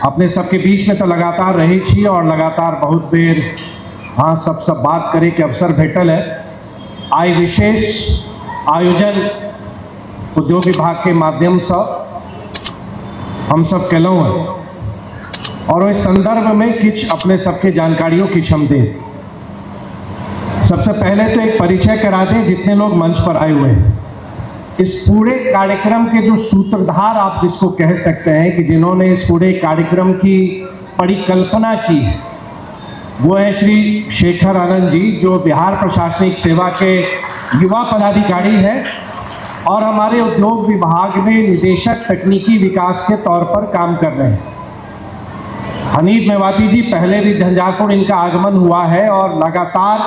अपने सबके बीच में तो लगातार रही छी और लगातार बहुत बेर हाँ सब बात करे के अवसर भेटल है। आई विशेष आयोजन उद्योग विभाग के माध्यम से हम सब केलहुँ हैं और इस संदर्भ में किछ अपने सबके जानकारियों की हम दें। सबसे पहले तो एक परिचय करा दें जितने लोग मंच पर आए हुए हैं। इस पूरे कार्यक्रम के जो सूत्रधार आप जिसको कह सकते हैं कि जिन्होंने इस पूरे कार्यक्रम की परिकल्पना की है वो है श्री शेखर आनंद जी, जो बिहार प्रशासनिक सेवा के युवा पदाधिकारी हैं और हमारे उद्योग विभाग में निदेशक तकनीकी विकास के तौर पर काम कर रहे हैं। हनीफ मेवाती जी, पहले भी झंझारपुर इनका आगमन हुआ है और लगातार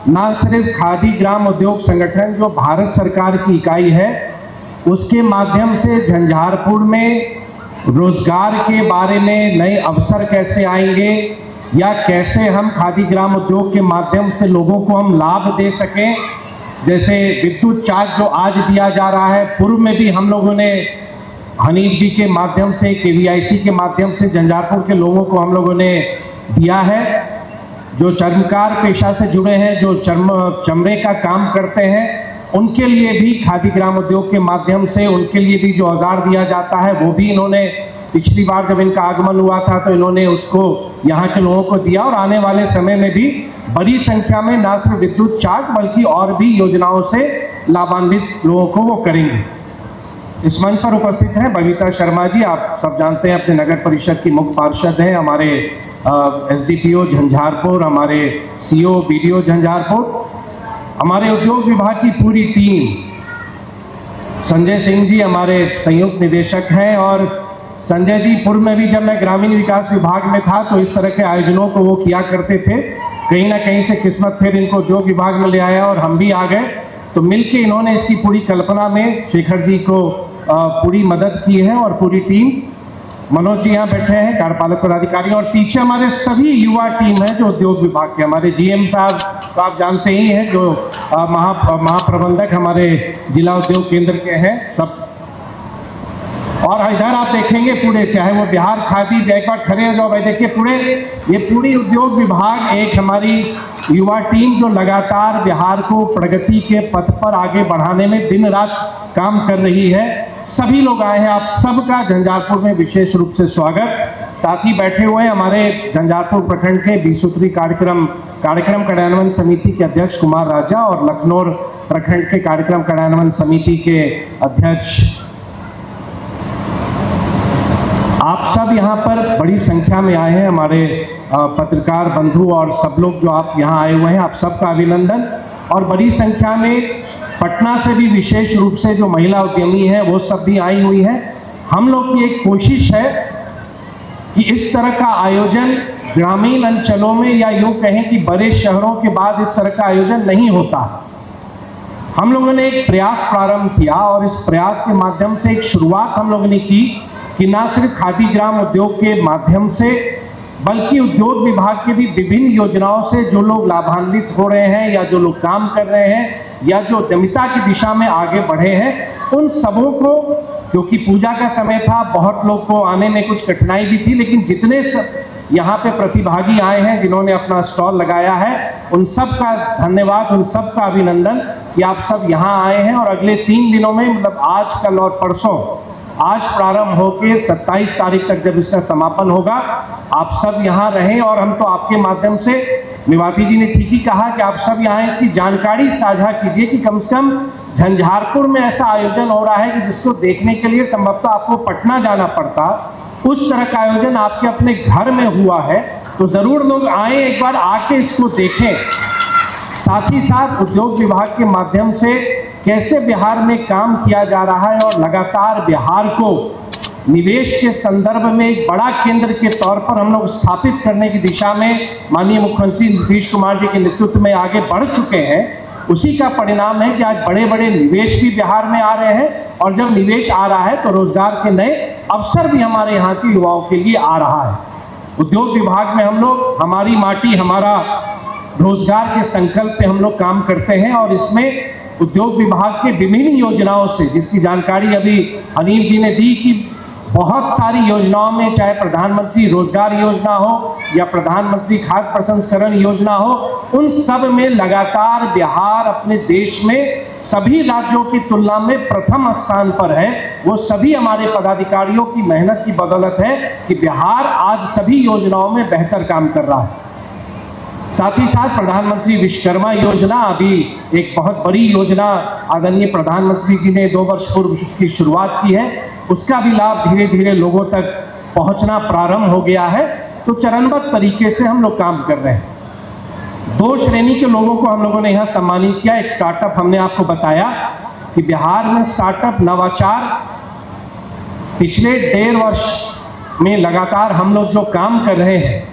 न सिर्फ खादी ग्राम उद्योग संगठन जो भारत सरकार की इकाई है उसके माध्यम से झंझारपुर में रोजगार के बारे में नए अवसर कैसे आएंगे या कैसे हम खादी ग्राम उद्योग के माध्यम से लोगों को हम लाभ दे सकें। जैसे विद्युत चार्ज जो आज दिया जा रहा है, पूर्व में भी हम लोगों ने हनीफ जी के माध्यम से KVIC के माध्यम से झंझारपुर के लोगों को हम लोगों ने दिया है। जो चर्मकार पेशा से जुड़े हैं, जो चमड़े का काम करते हैं, उनके लिए भी खादी ग्राम उद्योग के माध्यम से उनके लिए भी जो औजार दिया जाता है वो भी इन्होंने पिछली बार जब इनका आगमन हुआ था तो इन्होंने उसको यहाँ के लोगों को दिया और आने वाले समय में भी बड़ी संख्या में न सिर्फ विद्युत चार्ज बल्कि और भी योजनाओं से लाभान्वित लोगों को वो करेंगे। इस मंच पर उपस्थित हैं बबीता शर्मा जी, आप सब जानते हैं अपने नगर परिषद की मुख्य पार्षद हैं, हमारे SDPO झंझारपुर, हमारे CO BDO झंझारपुर, हमारे उद्योग विभाग की पूरी टीम, संजय सिंह जी हमारे संयुक्त निदेशक हैं और संजय जी पूर्व में भी जब मैं ग्रामीण विकास विभाग में था तो इस तरह के आयोजनों को वो किया करते थे। कहीं ना कहीं से किस्मत फिर इनको उद्योग विभाग में ले आया और हम भी आ गए, तो मिलके इन्होंने इसकी पूरी कल्पना में शेखर जी को पूरी मदद की है और पूरी टीम, मनोज जी यहाँ बैठे हैं कार्यपालक पदाधिकारी और पीछे हमारे सभी युवा टीम है जो उद्योग विभाग के, हमारे GM साहब तो आप जानते ही हैं जो महाप्रबंधक हमारे जिला उद्योग केंद्र के हैं सब। और इधर आप देखेंगे पूरे, चाहे वो बिहार खादी, एक बार खड़े हो जाओ भाई, देखिए पूरे ये पूरी उद्योग विभाग एक हमारी युवा टीम जो लगातार बिहार को प्रगति के पथ पर आगे बढ़ाने में दिन रात काम कर रही है। सभी लोग आए हैं, आप सबका झंझारपुर में विशेष रूप से स्वागत। साथ ही बैठे हुए हैं हमारे झंझारपुर प्रखंड के 20 सूत्री कार्यक्रम कार्यान्वयन समिति के अध्यक्ष कुमार राजा और लखनऊ प्रखंड के कार्यक्रम कार्यान्वयन समिति के अध्यक्ष। आप सब यहाँ पर बड़ी संख्या में आए हैं, हमारे पत्रकार बंधु और सब लोग जो आप यहाँ आए हुए हैं, आप सबका अभिनंदन। और बड़ी संख्या में पटना से भी विशेष रूप से जो महिला उद्यमी हैं वो सब भी आई हुई हैं। हम लोग की एक कोशिश है कि इस तरह का आयोजन ग्रामीण अंचलों में या यूँ कहें कि बड़े शहरों के बाद इस तरह का आयोजन नहीं होता। हम लोगों ने एक प्रयास प्रारंभ किया और इस प्रयास के माध्यम से एक शुरुआत हम लोगों ने की कि न सिर्फ खादी ग्राम उद्योग के माध्यम से बल्कि उद्योग विभाग की भी विभिन्न योजनाओं से जो लोग लाभान्वित हो रहे हैं या जो लोग काम कर रहे हैं या जो उद्यमिता की दिशा में आगे बढ़े हैं, उन सबों को, क्योंकि पूजा का समय था, बहुत लोग को आने में कुछ कठिनाई भी थी, लेकिन जितने यहाँ पे प्रतिभागी आए हैं जिन्होंने अपना स्टॉल लगाया है, उन सब का धन्यवाद, उन सब का अभिनंदन कि आप सब यहाँ आए हैं। और अगले 3 दिनों में, मतलब आज, कल और परसों, आज प्रारंभ होकर 27 तारीख तक जब इसका समापन होगा, आप सब यहाँ रहें। और हम तो आपके माध्यम से, मेवाती जी ने ठीक ही कहा कि आप सब यहाँ इसकी जानकारी साझा कीजिए कि कम से कम झंझारपुर में ऐसा आयोजन हो रहा है कि जिसको देखने के लिए संभवतः आपको पटना जाना पड़ता, उस तरह का आयोजन आपके अपने घर में हुआ है, तो जरूर लोग आए, एक बार आके इसको देखें। साथ ही साथ उद्योग विभाग के माध्यम से कैसे बिहार में काम किया जा रहा है और लगातार बिहार को निवेश के संदर्भ में एक बड़ा केंद्र के तौर पर हम लोग स्थापित करने की दिशा में माननीय मुख्यमंत्री नीतीश कुमार जी के नेतृत्व में आगे बढ़ चुके हैं। उसी का परिणाम है कि आज बड़े बड़े निवेश भी बिहार में आ रहे हैं और जब निवेश आ रहा है तो रोजगार के नए अवसर भी हमारे यहाँ के युवाओं के लिए आ रहा है। उद्योग विभाग में हम लोग हमारी माटी हमारा रोजगार के संकल्प पे हम लोग काम करते हैं और इसमें उद्योग विभाग के विभिन्न योजनाओं से, जिसकी जानकारी अभी हनीफ जी ने दी कि बहुत सारी योजनाओं में, चाहे प्रधानमंत्री रोजगार योजना हो या प्रधानमंत्री खाद्य प्रसंस्करण योजना हो, उन सब में लगातार बिहार अपने देश में सभी राज्यों की तुलना में प्रथम स्थान पर है। वो सभी हमारे पदाधिकारियों की मेहनत की बदौलत है कि बिहार आज सभी योजनाओं में बेहतर काम कर रहा है। साथ ही साथ प्रधानमंत्री विश्वकर्मा योजना अभी एक बहुत बड़ी योजना आदरणीय प्रधानमंत्री जी ने 2 वर्ष पूर्व उसकी शुरुआत की है। उसका भी लाभ धीरे धीरे लोगों तक पहुंचना प्रारंभ हो गया है। तो चरणबद्ध तरीके से हम लोग काम कर रहे हैं। 2 श्रेणी के लोगों को हम लोगों ने यहाँ सम्मानित किया। एक स्टार्टअप, हमने आपको बताया कि बिहार में स्टार्टअप नवाचार पिछले 1.5 वर्ष में लगातार हम लोग जो काम कर रहे हैं,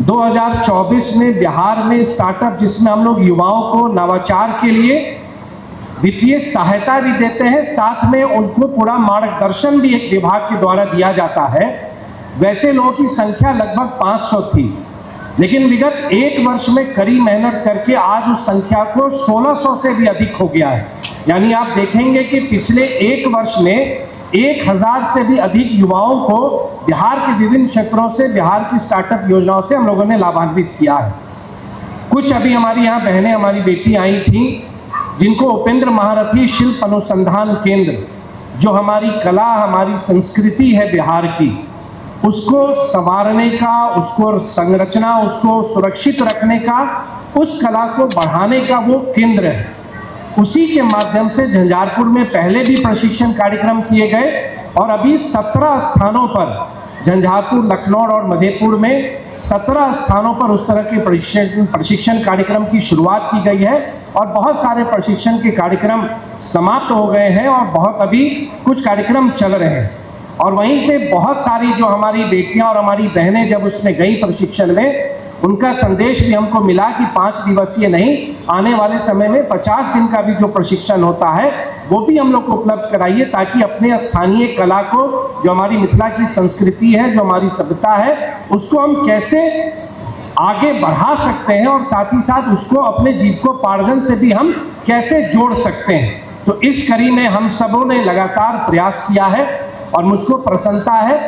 2024 में बिहार में स्टार्टअप जिसमें हम लोग युवाओं को नवाचार के लिए वित्तीय सहायता भी देते हैं, साथ में उनको पूरा मार्गदर्शन भी एक विभाग के द्वारा दिया जाता है। वैसे लोगों की संख्या लगभग 500 थी, लेकिन विगत 1 वर्ष में कड़ी मेहनत करके आज उस संख्या को 1600 से भी अधिक हो गया है। यानी आप देखेंगे कि पिछले 1 वर्ष में 1000 से भी अधिक युवाओं को बिहार के विभिन्न क्षेत्रों से, बिहार की स्टार्टअप योजनाओं से हम लोगों ने लाभान्वित किया है। कुछ अभी हमारी यहाँ बहनें, हमारी बेटी आई थी, जिनको उपेंद्र महारथी शिल्प अनुसंधान केंद्र, जो हमारी कला, हमारी संस्कृति है बिहार की, उसको संवारने का, उसको संरचना, उसको सुरक्षित रखने का, उस कला को बढ़ाने का वो केंद्र है। उसी के माध्यम से झंझारपुर में पहले भी प्रशिक्षण कार्यक्रम किए गए और अभी 17 स्थानों पर, झंझारपुर, लखनऊ और मधेपुर में 17 स्थानों पर उस तरह के प्रशिक्षण कार्यक्रम की शुरुआत की गई है। और बहुत सारे प्रशिक्षण के कार्यक्रम समाप्त हो गए हैं और बहुत अभी कुछ कार्यक्रम चल रहे हैं। और वहीं से बहुत सारी जो हमारी बेटियां और हमारी बहनें जब उसमें गई प्रशिक्षण में, उनका संदेश भी हमको मिला कि 5 दिवसीय नहीं, आने वाले समय में 50 दिन का भी जो प्रशिक्षण होता है वो भी हम लोग को उपलब्ध कराइए, ताकि अपने स्थानीय कला को, जो हमारी मिथिला की संस्कृति है, जो हमारी सभ्यता है, उसको हम कैसे आगे बढ़ा सकते हैं और साथ ही साथ उसको अपने जीविकोपार्जन से भी हम कैसे जोड़ सकते हैं। तो इस कड़ी में हम सबों ने लगातार प्रयास किया है और मुझको प्रसन्नता है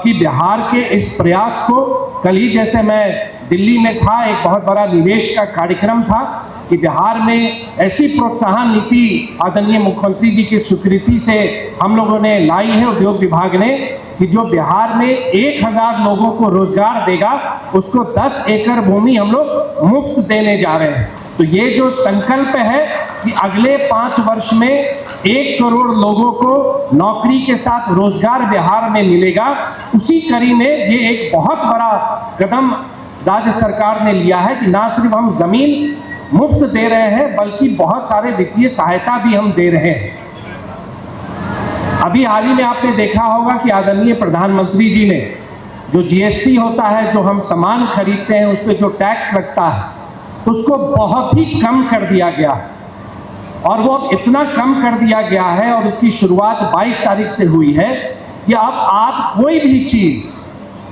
कि बिहार के इस प्रयास को, कल ही जैसे मैं दिल्ली में था, एक बहुत बड़ा निवेश का कार्यक्रम था कि बिहार में ऐसी प्रोत्साहन नीति आदरणीय मुख्यमंत्री जी की स्वीकृति से हम लोगों ने लाई है, उद्योग विभाग ने, कि जो बिहार में 1000 लोगों को रोजगार देगा, उसको 10 एकड़ भूमि हम लोग मुफ्त देने जा रहे हैं। तो ये जो संकल्प है कि अगले 5 वर्ष में 1 करोड़ लोगों को नौकरी के साथ रोजगार बिहार में मिलेगा, उसी कड़ी में ये एक बहुत बड़ा कदम राज्य सरकार ने लिया है कि ना सिर्फ हम जमीन मुफ्त दे रहे हैं, बल्कि बहुत सारे वित्तीय सहायता भी हम दे रहे हैं। अभी हाल ही में आपने देखा होगा कि आदरणीय प्रधानमंत्री जी ने जो जीएसटी होता है, जो हम सामान खरीदते हैं उस पर जो टैक्स लगता है, उसको बहुत ही कम कर दिया गया और वो अब इतना कम कर दिया गया है और उसकी शुरुआत 22 तारीख से हुई है कि अब आप कोई भी चीज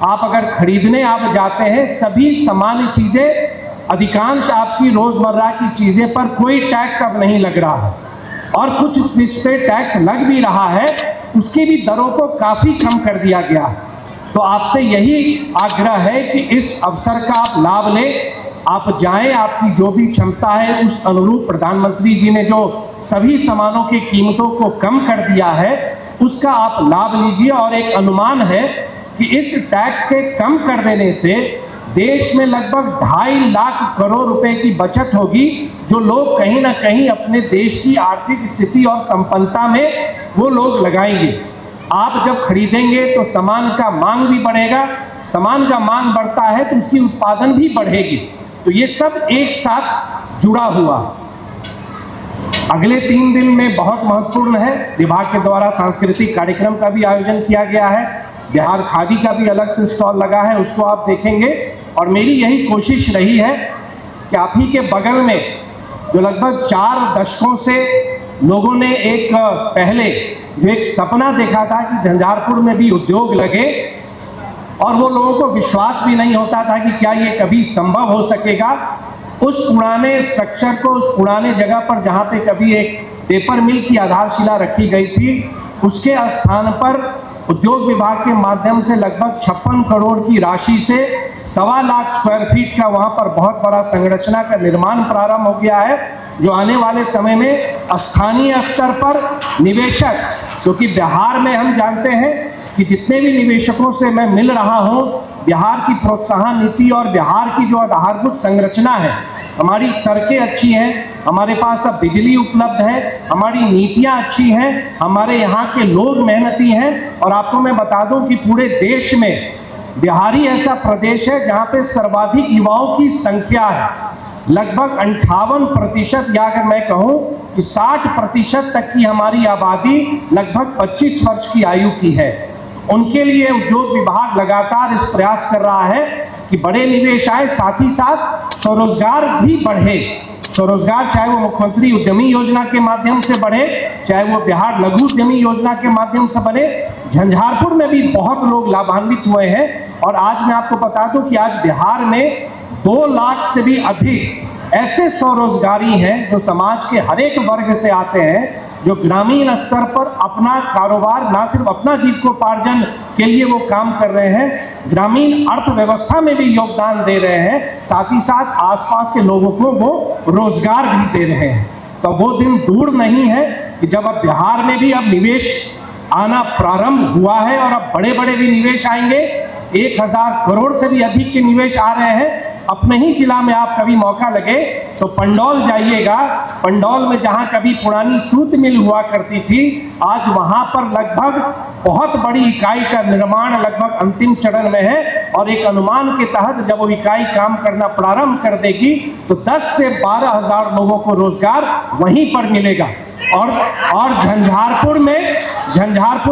आप अगर खरीदने आप जाते हैं, सभी सामान्य चीजें, अधिकांश आपकी रोजमर्रा की चीजें पर कोई टैक्स अब नहीं लग रहा है और कुछ इस पे टैक्स लग भी रहा है, उसकी भी दरों को काफी कम कर दिया गया है। तो आपसे यही आग्रह है कि इस अवसर का आप लाभ लें, आप जाएं, आपकी जो भी क्षमता है उस अनुरूप प्रधानमंत्री जी ने जो सभी सामानों की कीमतों को कम कर दिया है उसका आप लाभ लीजिए। और एक अनुमान है कि इस टैक्स के कम कर देने से देश में लगभग 2.5 लाख करोड़ रुपए की बचत होगी, जो लोग कहीं ना कहीं अपने देश की आर्थिक स्थिति और संपन्नता में वो लोग लगाएंगे। आप जब खरीदेंगे तो सामान का मांग भी बढ़ेगा, सामान का मांग बढ़ता है तो उसकी उत्पादन भी बढ़ेगी। तो ये सब एक साथ जुड़ा हुआ। अगले 3 दिन में बहुत महत्वपूर्ण है, विभाग के द्वारा सांस्कृतिक कार्यक्रम का भी आयोजन किया गया है, बिहार खादी का भी अलग से स्टॉल लगा है, उसको आप देखेंगे। और मेरी यही कोशिश रही है कि आप ही के बगल में जो लगभग 4 दशकों से लोगों ने एक पहले जो एक सपना देखा था कि झंझारपुर में भी उद्योग लगे, और वो लोगों को विश्वास भी नहीं होता था कि क्या ये कभी संभव हो सकेगा, उस पुराने स्ट्रक्चर को, उस पुराने जगह पर जहाँ पे कभी एक पेपर मिल की आधारशिला रखी गई थी, उसके स्थान पर उद्योग विभाग के माध्यम से लगभग 56 करोड़ की राशि से 1.25 लाख स्क्वायर फीट का वहां पर बहुत बड़ा संरचना का निर्माण प्रारंभ हो गया है, जो आने वाले समय में स्थानीय स्तर पर निवेशक, क्योंकि बिहार में हम जानते हैं कि जितने भी निवेशकों से मैं मिल रहा हूं, बिहार की प्रोत्साहन नीति और बिहार की जो आधारभूत संरचना है, हमारी सड़कें अच्छी हैं, हमारे पास अब बिजली उपलब्ध है, हमारी नीतियां अच्छी हैं, हमारे यहाँ के लोग मेहनती हैं। और आपको मैं बता दूं कि पूरे देश में बिहारी ऐसा प्रदेश है जहाँ पे सर्वाधिक युवाओं की संख्या है। लगभग 58% या अगर मैं कहूँ कि 60% तक की हमारी आबादी लगभग 25 वर्ष की आयु की है। उनके लिए उद्योग विभाग लगातार इस प्रयास कर रहा है कि बड़े निवेश आए, साथ ही साथ स्वरोजगार भी बढ़े। स्वरोजगार चाहे वो मुख्यमंत्री उद्यमी योजना के माध्यम से बढ़े, चाहे वो बिहार लघु उद्यमी योजना के माध्यम से बढ़े। झंझारपुर में भी बहुत लोग लाभान्वित हुए हैं। और आज मैं आपको बता दूं कि आज बिहार में 2 लाख से भी अधिक ऐसे स्वरोजगारी हैं जो समाज के हर एक वर्ग से आते हैं, जो ग्रामीण स्तर पर अपना कारोबार, ना सिर्फ अपना जीविकोपार्जन के लिए वो काम कर रहे हैं, ग्रामीण अर्थव्यवस्था में भी योगदान दे रहे हैं, साथ ही साथ आसपास के लोगों को वो रोजगार भी दे रहे हैं। तो वो दिन दूर नहीं है कि जब अब बिहार में भी अब निवेश आना प्रारंभ हुआ है और अब बड़े बड़े भी निवेश आएंगे। 1000 करोड़ से भी अधिक के निवेश आ रहे हैं। अपने ही जिला में आप कभी मौका लगे तो पंडौल जाइएगा। पंडौल में जहां कभी पुरानी सूत मिल हुआ करती थी, आज वहां पर लगभग बहुत बड़ी इकाई का निर्माण लगभग अंतिम चरण में है। और एक अनुमान के तहत जब वो इकाई काम करना प्रारंभ कर देगी तो 10 से 12 हजार लोगों को रोजगार वहीं पर मिलेगा। और झंझारपुर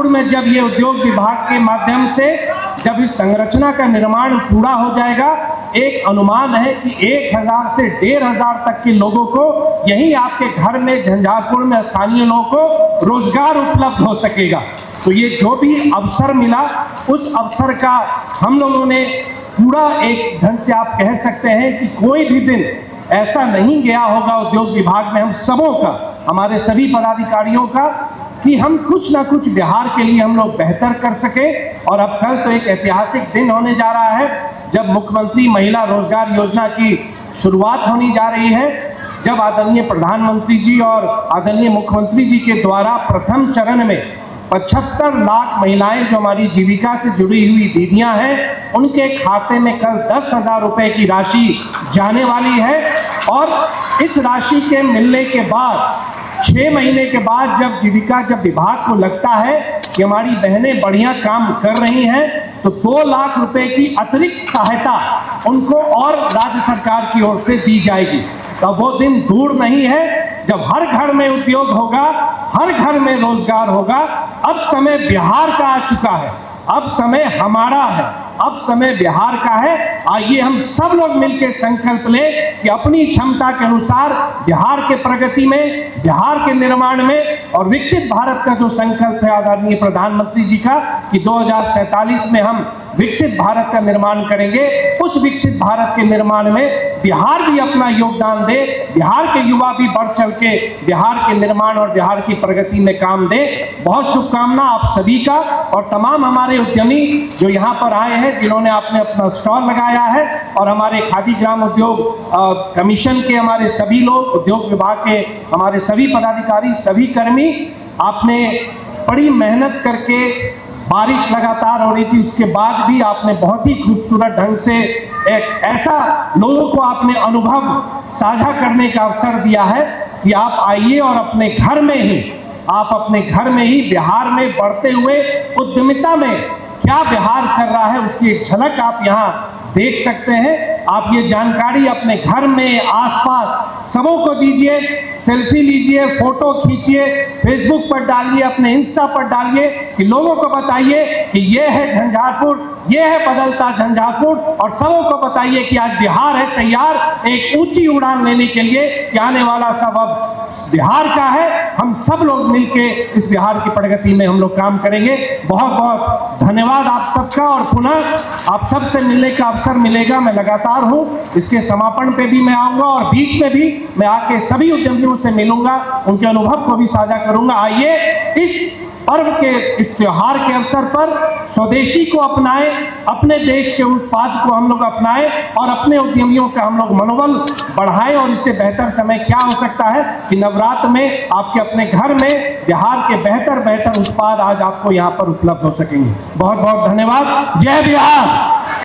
में जब ये उद्योग विभाग के माध्यम से जब इस संरचना का निर्माण पूरा हो जाएगा, एक अनुमान है कि 1000 से 1500 तक के लोगों को यही आपके घर में झंझारपुर में स्थानीय लोगों को रोजगार उपलब्ध हो सकेगा। तो ये जो भी अवसर मिला, उस अवसर का हम लोगों ने पूरा एक ढंग से आप कह सकते हैं कि कोई भी दिन ऐसा नहीं गया होगा उद्योग विभाग में हम सबों का, हमारे सभी पदाधिकारियों का, कि हम कुछ ना कुछ बिहार के लिए हम लोग बेहतर कर सके। और अब कल तो एक ऐतिहासिक दिन होने जा रहा है जब मुख्यमंत्री महिला रोजगार योजना की शुरुआत होने जा रही है, जब आदरणीय प्रधानमंत्री जी और आदरणीय मुख्यमंत्री जी के द्वारा प्रथम चरण में 75 लाख महिलाएं जो हमारी जीविका से जुड़ी हुई दीदियां हैं, उनके खाते में कल 10,000 रुपए की राशि जाने वाली है। और इस राशि के मिलने के बाद 6 महीने के बाद जब विभाग को लगता है कि हमारी बहनें बढ़िया काम कर रही हैं, तो 2 लाख रुपए की अतिरिक्त सहायता उनको और राज्य सरकार की ओर से दी जाएगी। तो वो दिन दूर नहीं है जब हर घर में उद्योग होगा, हर घर में रोजगार होगा। अब समय बिहार का आ चुका है, अब समय हमारा है, अब समय बिहार का है। आइए हम सब लोग मिलकर संकल्प लें कि अपनी क्षमता के अनुसार बिहार के प्रगति में, बिहार के निर्माण में और विकसित भारत का जो संकल्प है आदरणीय प्रधानमंत्री जी का कि 2047 में हम विकसित भारत का निर्माण करेंगे, उस विकसित भारत के निर्माण में बिहार भी अपना योगदान दे, बिहार के युवा भी बढ़ चढ़ के बिहार के निर्माण और बिहार की प्रगति में काम दे। बहुत शुभकामना आप सभी का और तमाम हमारे उद्यमी जो यहाँ पर आए हैं, जिन्होंने आपने अपना स्टॉल लगाया है, और हमारे खादी ग्राम उद्योग कमीशन के हमारे सभी लोग, उद्योग विभाग के हमारे सभी पदाधिकारी, सभी कर्मी, आपने बड़ी मेहनत करके, बारिश लगातार हो रही थी उसके बाद भी आपने बहुत ही खूबसूरत ढंग से एक ऐसा लोगों को आपने अनुभव साझा करने का अवसर दिया है कि आप आइए और अपने घर में ही बिहार में बढ़ते हुए उद्यमिता में क्या बिहार कर रहा है उसकी एक झलक आप यहाँ देख सकते हैं। आप ये जानकारी अपने घर में, आसपास सबों को दीजिए, सेल्फी लीजिए, फोटो खींचिए, फेसबुक पर डालिए, अपने इंस्टा पर डालिए, कि लोगों को बताइए कि ये है झंझारपुर, ये है बदलता झंझारपुर। और सबों को बताइए कि आज बिहार है तैयार एक ऊंची उड़ान लेने के लिए, कि आने वाला सब अब बिहार का है। हम सब लोग मिलके इस बिहार की प्रगति में हम लोग काम करेंगे। बहुत बहुत धन्यवाद आप सबका। और पुनः आप सबसे मिलने का अवसर मिलेगा, मैं लगातार हूँ, इसके समापन पे भी मैं आऊँगा और बीच में भी मैं आके सभी उद्यमियों उद्यमियों से मिलूंगा, उनके अनुभव को भी साझा करूंगा। आइए इस पर्व के, इस त्योहार के अवसर पर स्वदेशी को अपनाएं, अपने देश के उत्पाद को हम लोग अपनाएं और अपने उद्यमियों का हम लोग मनोबल बढ़ाएं। और इससे बेहतर समय क्या हो सकता है कि नवरात्र में आपके अपने घर में बिहार के बेहतर उत्पाद आज आपको यहाँ पर उपलब्ध हो सकेंगे। बहुत बहुत धन्यवाद। जय बिहार।